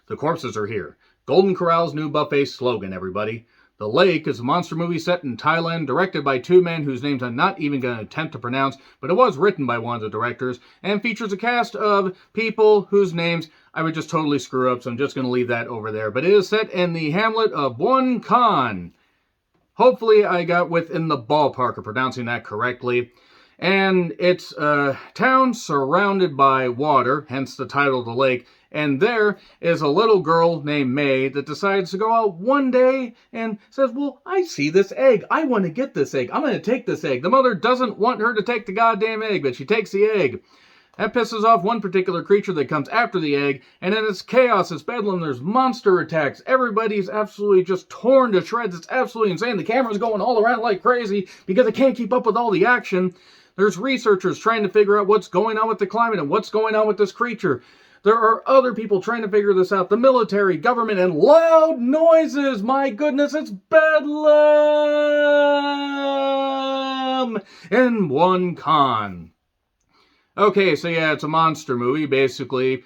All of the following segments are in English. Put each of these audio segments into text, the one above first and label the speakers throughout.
Speaker 1: The corpses are here. Golden Corral's new buffet slogan, everybody. The Lake is a monster movie set in Thailand, directed by two men whose names I'm not even going to attempt to pronounce, but it was written by one of the directors, and features a cast of people whose names I would just totally screw up, so I'm just going to leave that over there. But it is set in the hamlet of Buon Kan. Hopefully I got within the ballpark of pronouncing that correctly. And it's a town surrounded by water, hence the title of the lake. And there is a little girl named May that decides to go out one day and says, well, I see this egg. I want to get this egg. I'm going to take this egg. The mother doesn't want her to take the goddamn egg, but she takes the egg. That pisses off one particular creature that comes after the egg, and then it's chaos, it's bedlam, there's monster attacks. Everybody's absolutely just torn to shreds. It's absolutely insane. The camera's going all around like crazy because it can't keep up with all the action. There's researchers trying to figure out what's going on with the climate and what's going on with this creature. There are other people trying to figure this out. The military, government, and loud noises. My goodness, it's bedlam in Buon Kan. Okay, so yeah, it's a monster movie, basically.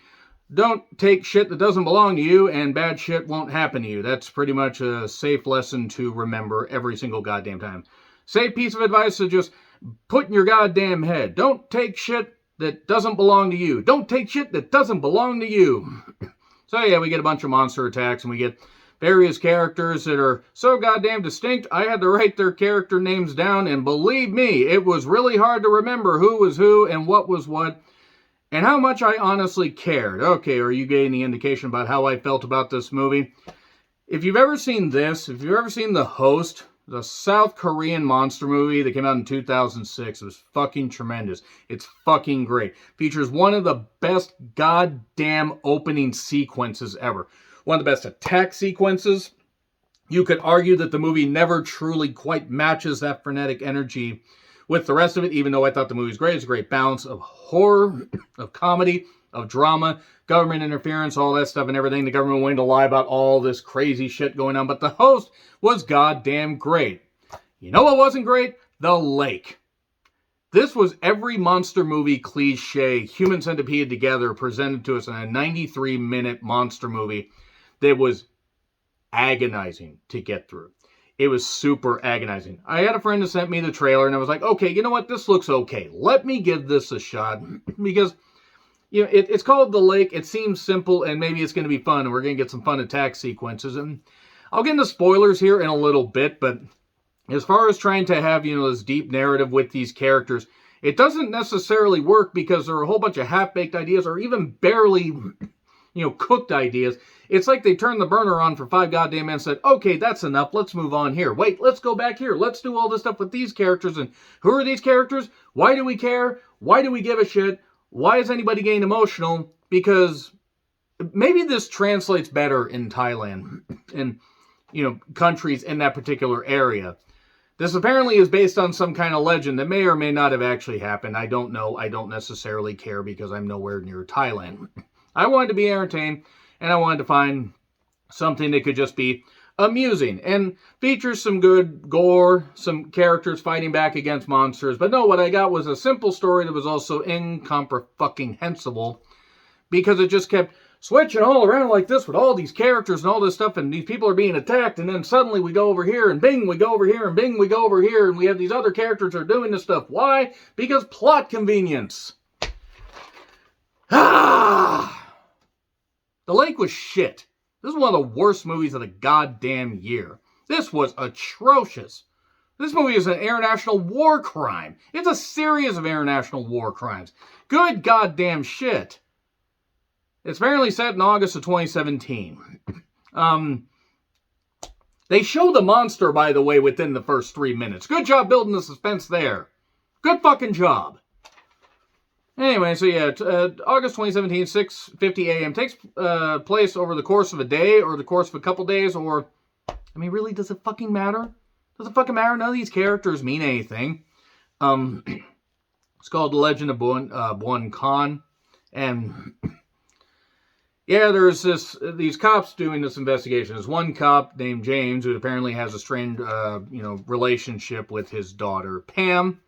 Speaker 1: Don't take shit that doesn't belong to you, and bad shit won't happen to you. That's pretty much a safe lesson to remember every single goddamn time. Safe piece of advice to just put in your goddamn head. Don't take shit that doesn't belong to you. Don't take shit that doesn't belong to you. So yeah, we get a bunch of monster attacks, and we get various characters that are so goddamn distinct, I had to write their character names down, and believe me, it was really hard to remember who was who and what was what, and how much I honestly cared. Okay, are you getting the indication about how I felt about this movie? If you've ever seen this, if you've ever seen The Host, the South Korean monster movie that came out in 2006, it was fucking tremendous. It's fucking great. Features one of the best goddamn opening sequences ever. One of the best attack sequences. You could argue that the movie never truly quite matches that frenetic energy with the rest of it, even though I thought the movie was great. It's a great balance of horror, of comedy, of drama, government interference, all that stuff and everything. The government wanting to lie about all this crazy shit going on. But The Host was goddamn great. You know what wasn't great? The Lake. This was every monster movie cliche, human centipede together, presented to us in a 93-minute monster movie that was agonizing to get through. It was super agonizing. I had a friend who sent me the trailer, and I was like, okay, you know what? This looks okay. Let me give this a shot. Because, you know, it's called The Lake. It seems simple, and maybe it's going to be fun, and we're going to get some fun attack sequences. And I'll get into spoilers here in a little bit, but as far as trying to have, you know, this deep narrative with these characters, it doesn't necessarily work because there are a whole bunch of half-baked ideas or even barely, you know, cooked ideas. It's like they turned the burner on for 5 goddamn minutes and said, okay, that's enough. Let's move on here. Wait, let's go back here. Let's do all this stuff with these characters. And who are these characters? Why do we care? Why do we give a shit? Why is anybody getting emotional? Because maybe this translates better in Thailand and, you know, countries in that particular area. This apparently is based on some kind of legend that may or may not have actually happened. I don't know. I don't necessarily care because I'm nowhere near Thailand. I wanted to be entertained, and I wanted to find something that could just be amusing and features some good gore, some characters fighting back against monsters. But no, what I got was a simple story that was also incomprehensible because it just kept switching all around like this with all these characters and all this stuff, and these people are being attacked, and then suddenly we go over here, and bing, we go over here, and bing, we go over here, and we have these other characters that are doing this stuff. Why? Because plot convenience. The Lake was shit. This is one of the worst movies of the goddamn year. This was atrocious. This movie is an international war crime. It's a series of international war crimes. Good goddamn shit. It's apparently set in August of 2017. They show the monster, by the way, within the first 3 minutes. Good job building the suspense there. Good fucking job. Anyway, so yeah, August 2017, 6:50 a.m. Takes place over the course of a day or the course of a couple days, or, I mean, really, does it fucking matter? Does it fucking matter? None of these characters mean anything. It's called The Legend of Buon Kan, and yeah, there's these cops doing this investigation. There's one cop named James who apparently has a strained, relationship with his daughter Pam,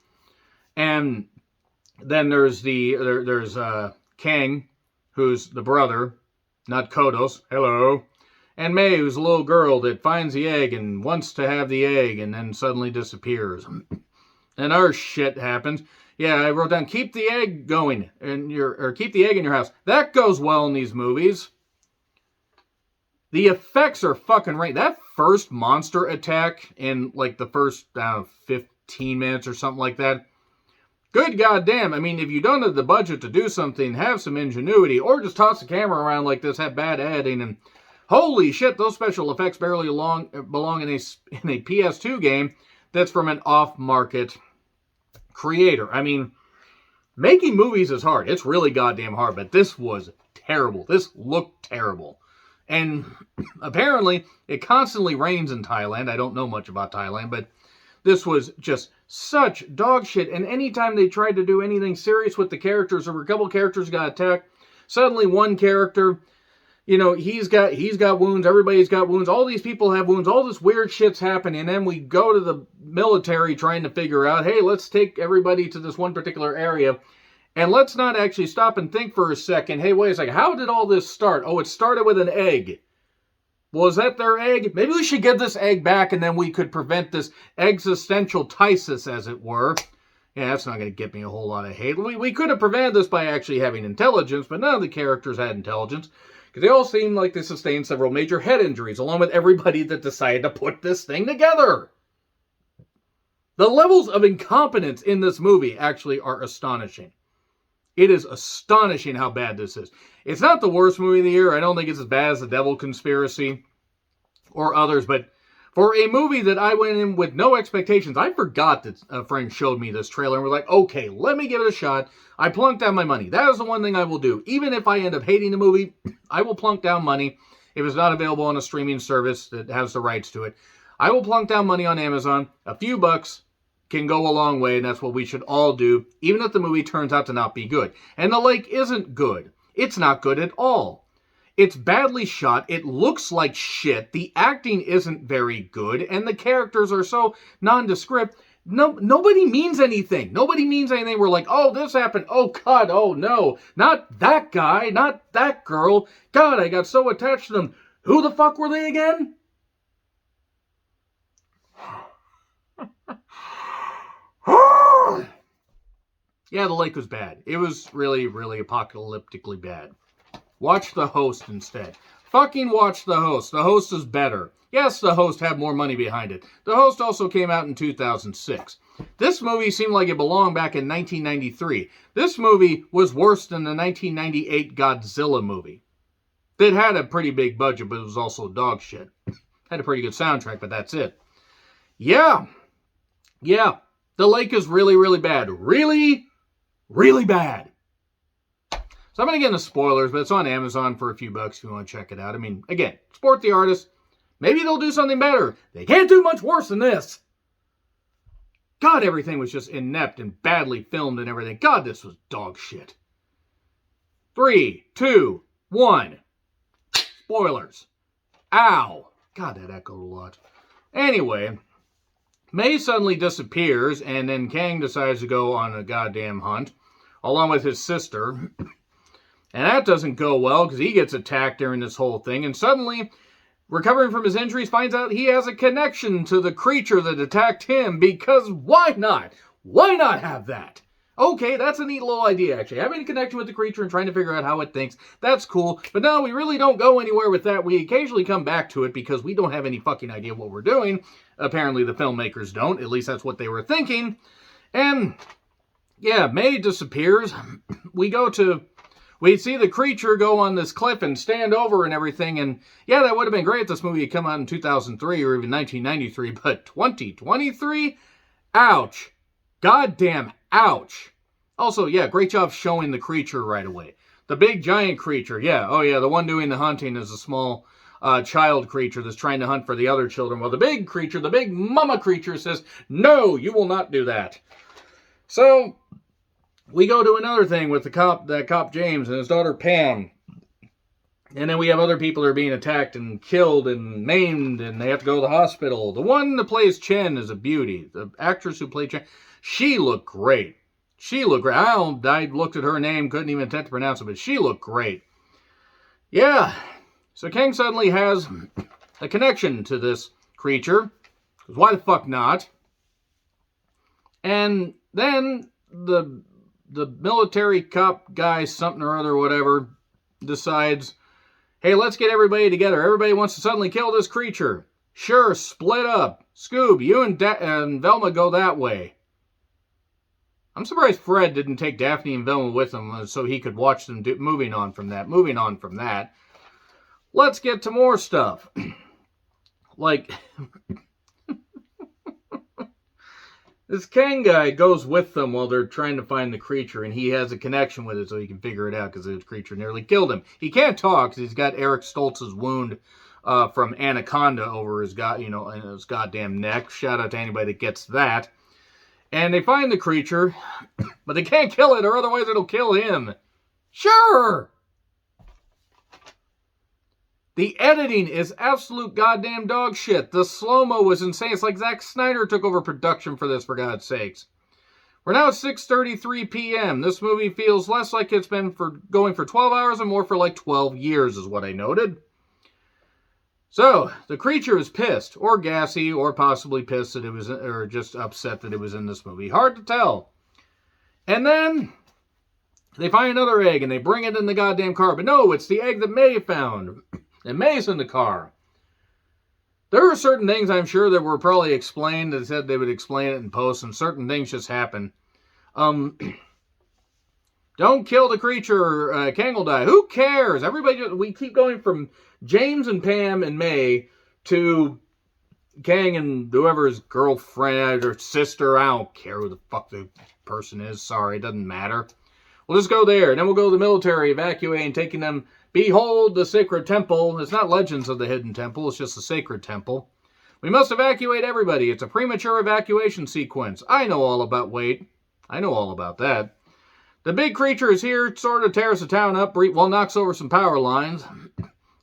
Speaker 1: and then there's Kang, who's the brother, not Kodos, hello. And May, who's a little girl that finds the egg and wants to have the egg and then suddenly disappears. And our shit happens. Yeah, I wrote down, keep the egg going keep the egg in your house. That goes well in these movies. The effects are fucking right. That first monster attack in like the first 15 minutes or something like that. Good goddamn. I mean, if you don't have the budget to do something, have some ingenuity, or just toss the camera around like this, have bad editing, and holy shit, those special effects barely belong in a PS2 game that's from an off-market creator. I mean, making movies is hard. It's really goddamn hard, but this was terrible. This looked terrible. And apparently, it constantly rains in Thailand. I don't know much about Thailand, but this was just such dog shit. And anytime they tried to do anything serious with the characters, or a couple characters got attacked, suddenly one character, you know, he's got wounds, everybody's got wounds, all these people have wounds, all this weird shit's happening, and then we go to the military trying to figure out, hey, let's take everybody to this one particular area, and let's not actually stop and think for a second, hey, wait a second, how did all this start? Oh, it started with an egg. Well, is that their egg? Maybe we should get this egg back, and then we could prevent this Eggistential Thaisis, as it were. Yeah, that's not going to get me a whole lot of hate. We could have prevented this by actually having intelligence, but none of the characters had intelligence. Because they all seemed like they sustained several major head injuries, along with everybody that decided to put this thing together. The levels of incompetence in this movie actually are astonishing. It is astonishing how bad this is. It's not the worst movie of the year. I don't think it's as bad as The Devil Conspiracy or others, but for a movie that I went in with no expectations, I forgot that a friend showed me this trailer and was like, okay, let me give it a shot. I plunked down my money. That is the one thing I will do. Even if I end up hating the movie, I will plunk down money. If it's not available on a streaming service that has the rights to it, I will plunk down money on Amazon. A few bucks can go a long way, and that's what we should all do, even if the movie turns out to not be good. And The Lake isn't good. It's not good at all. It's badly shot. It looks like shit. The acting isn't very good, and the characters are so nondescript. Nobody means anything. Nobody means anything. We're like, oh, this happened. Oh, God, oh, no. Not that guy. Not that girl. God, I got so attached to them. Who the fuck were they again? Yeah, The Lake was bad. It was really, really apocalyptically bad. Watch The Host instead. Fucking watch The Host. The Host is better. Yes, The Host had more money behind it. The Host also came out in 2006. This movie seemed like it belonged back in 1993. This movie was worse than the 1998 Godzilla movie. It had a pretty big budget, but it was also dog shit. Had a pretty good soundtrack, but that's it. Yeah. The Lake is really, really bad. Really, really bad. So I'm going to get into spoilers, but it's on Amazon for a few bucks if you want to check it out. I mean, again, support the artist. Maybe they'll do something better. They can't do much worse than this. God, everything was just inept and badly filmed and everything. God, this was dog shit. 3, 2, 1. Spoilers. Ow. God, that echoed a lot. Anyway, May suddenly disappears, and then Kang decides to go on a goddamn hunt, along with his sister. And that doesn't go well, because he gets attacked during this whole thing, and suddenly, recovering from his injuries, finds out he has a connection to the creature that attacked him, because why not? Why not have that? Okay, that's a neat little idea, actually. Having a connection with the creature and trying to figure out how it thinks, that's cool. But no, we really don't go anywhere with that. We occasionally come back to it because we don't have any fucking idea what we're doing. Apparently the filmmakers don't. At least that's what they were thinking. And, yeah, May disappears. We see the creature go on this cliff and stand over and everything. And, yeah, that would have been great if this movie had come out in 2003 or even 1993. But 2023? Ouch. Goddamn ouch. Also, yeah, great job showing the creature right away. The big giant creature, yeah. Oh, yeah, the one doing the hunting is a small child creature that's trying to hunt for the other children. Well, the big creature, the big mama creature says, no, you will not do that. So, we go to another thing with the cop James and his daughter Pam. And then we have other people that are being attacked and killed and maimed, and they have to go to the hospital. The one that plays Chen is a beauty. The actress who played Chen, she looked great. I looked at her name, couldn't even attempt to pronounce it, but she looked great. Yeah, so Kang suddenly has a connection to this creature. Because why the fuck not? And then the military cop guy, something or other, whatever, decides, hey, let's get everybody together. Everybody wants to suddenly kill this creature. Sure, split up. Scoob, you and Velma go that way. I'm surprised Fred didn't take Daphne and Velma with him so he could watch them moving on from that. Let's get to more stuff. Like, this Kang guy goes with them while they're trying to find the creature, and he has a connection with it so he can figure it out because the creature nearly killed him. He can't talk because he's got Eric Stoltz's wound from Anaconda over his goddamn neck. Shout out to anybody that gets that. And they find the creature, but they can't kill it or otherwise it'll kill him. Sure! The editing is absolute goddamn dog shit. The slow-mo was insane. It's like Zack Snyder took over production for this, for God's sakes. We're now at 6:33 p.m. This movie feels less like it's been going for 12 hours and more for like 12 years is what I noted. So, the creature is pissed, or gassy, or possibly pissed that it was, or just upset that it was in this movie. Hard to tell. And then, they find another egg, and they bring it in the goddamn car. But no, it's the egg that May found. And May's in the car. There are certain things, I'm sure, that were probably explained. They said they would explain it in post, and certain things just happen. Don't kill the creature, Kang will die. Who cares? We keep going from James and Pam and May to Kang and whoever's girlfriend or sister. I don't care who the fuck the person is. Sorry, it doesn't matter. We'll just go there. And then we'll go to the military, evacuating, taking them. Behold the sacred temple. It's not Legends of the Hidden Temple. It's just the sacred temple. We must evacuate everybody. It's a premature evacuation sequence. I know all about that. The big creature is here, sort of tears the town up, knocks over some power lines,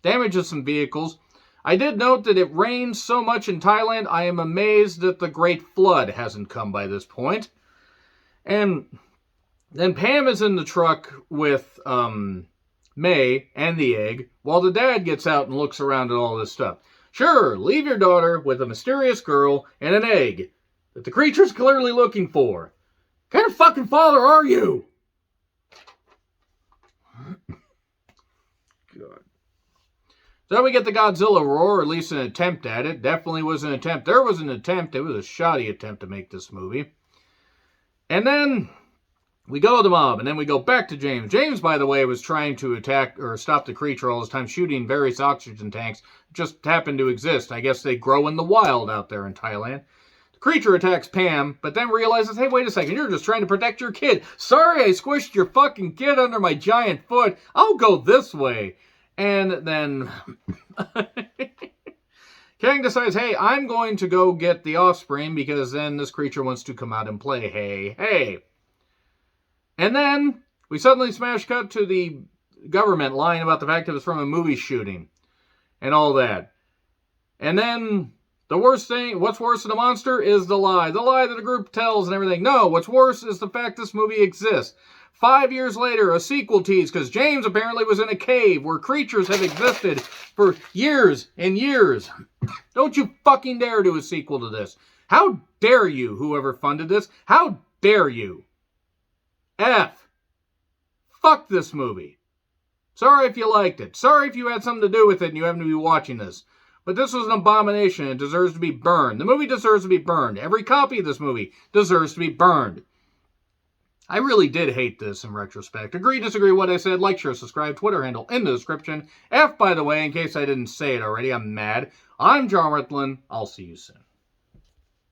Speaker 1: damages some vehicles. I did note that it rains so much in Thailand, I am amazed that the Great Flood hasn't come by this point. And then Pam is in the truck with May and the egg, while the dad gets out and looks around at all this stuff. Sure, leave your daughter with a mysterious girl and an egg that the creature's clearly looking for. What kind of fucking father are you? God. So we get the Godzilla roar, or at least an attempt at it. Definitely was an attempt. There was an attempt. It was a shoddy attempt to make this movie. And then we go to the mob, and then we go back to James. James, by the way, was trying to attack or stop the creature all this time, shooting various oxygen tanks. Just happened to exist. I guess they grow in the wild out there in Thailand. Creature attacks Pam, but then realizes, hey, wait a second, you're just trying to protect your kid. Sorry, I squished your fucking kid under my giant foot. I'll go this way. And then Kang decides, hey, I'm going to go get the offspring because then this creature wants to come out and play. Hey. And then we suddenly smash cut to the government lying about the fact that it was from a movie shooting and all that. And then the worst thing, what's worse than a monster is the lie. The lie that a group tells and everything. No, what's worse is the fact this movie exists. 5 years later, a sequel tease, because James apparently was in a cave where creatures have existed for years and years. Don't you fucking dare do a sequel to this. How dare you, whoever funded this? How dare you? F. Fuck this movie. Sorry if you liked it. Sorry if you had something to do with it and you happen to be watching this. But this was an abomination. It deserves to be burned. The movie deserves to be burned. Every copy of this movie deserves to be burned. I really did hate this in retrospect. Agree, disagree, what I said. Like, share, subscribe. Twitter handle in the description. F, by the way, in case I didn't say it already. I'm mad. I'm John Ritlin. I'll see you soon.